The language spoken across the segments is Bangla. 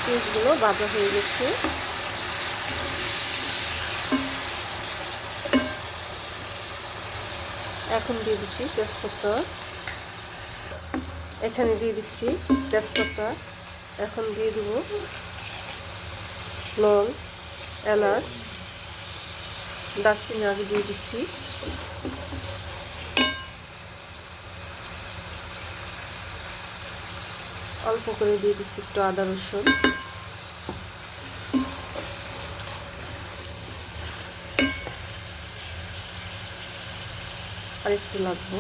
পিসগুলো ভাজা হয়ে গেছে। এখন দিয়ে দিচ্ছি তেজপাতা, এখানে দিয়ে দিচ্ছি তেজপাতা। এখন দিয়ে দেবো লং, এলাচ, দারচিনি আগে দিয়ে দিচ্ছি। অল্প করে দিয়ে দিচ্ছি একটু আদা রসুন। আর একটু লাগবো,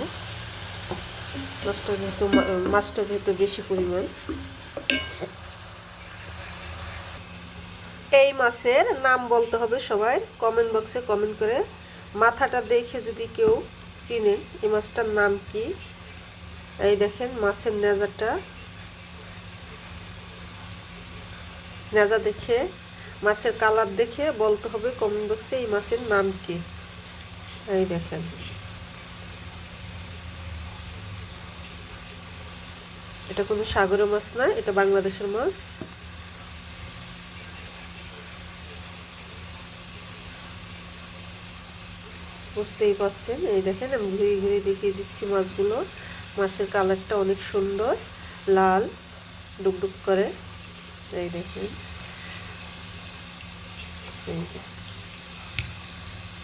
মাছটা যেহেতু বেশি পরিমাণ। এই মাছের নাম বলতে হবে সবাই, কমেন্ট বক্সে কমেন্ট করে। মাথাটা দেখে যদি কেউ চিনেন এই মাছটার নাম কি। এই দেখেন মাছের নেজা দেখে, মাছের কালার দেখে বলতে হবে কমেন্ট বক্সে এই মাছের নাম কি। এই দেখেন, এটা কোনো সাগরের মাছ না, এটা বাংলাদেশের মাছ। বুঝতেই পারছেন। এই দেখেন আমি ঘুরিয়ে ঘুরিয়ে দেখিয়ে দিচ্ছি মাছগুলো। মাছের কালারটা অনেক সুন্দর, লাল ডুকডুক করে। এই দেখেন,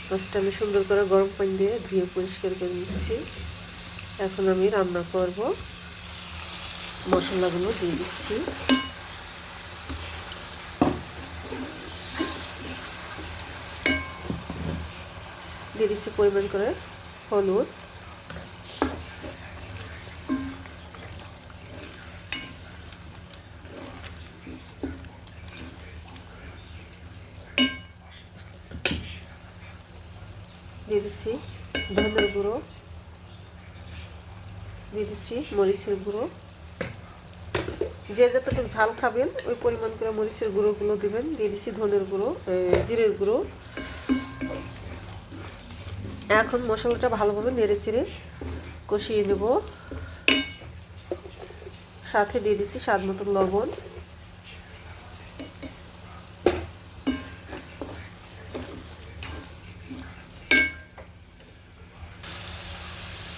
মাছটা আমি সুন্দর করে গরম পানি দিয়ে ধুয়ে পরিষ্কার করে দিচ্ছি। এখন আমি রান্না করব। মশলাগুলো দিয়ে দিচ্ছি। দিয়ে দিচ্ছি পরিমাণ করে হলুদ, দিয়ে দিচ্ছি ধনের গুঁড়ো, দিয়ে দিচ্ছি মরিচের গুঁড়ো। যে যতটুকু ঝাল খাবেন ওই পরিমাণ করে মরিচের গুঁড়োগুলো দিবেন। দিয়ে দিচ্ছি ধনের গুঁড়ো, জিরের গুঁড়ো। এখন মশলাটা ভালোভাবে নেড়ে চেড়ে কষিয়ে নেব। সাথে দিয়ে দিচ্ছি স্বাদ মতন লবণ।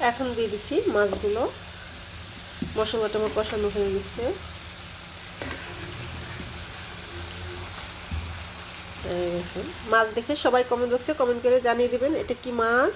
এখন দিয়ে দিচ্ছি মাছগুলো। মশলাটা আমার কষানো হয়ে গেছে। মাছ দেখে সবাই কমেন্ট বক্সে কমেন্ট করে জানিয়ে দেবেন এটা কি মাছ।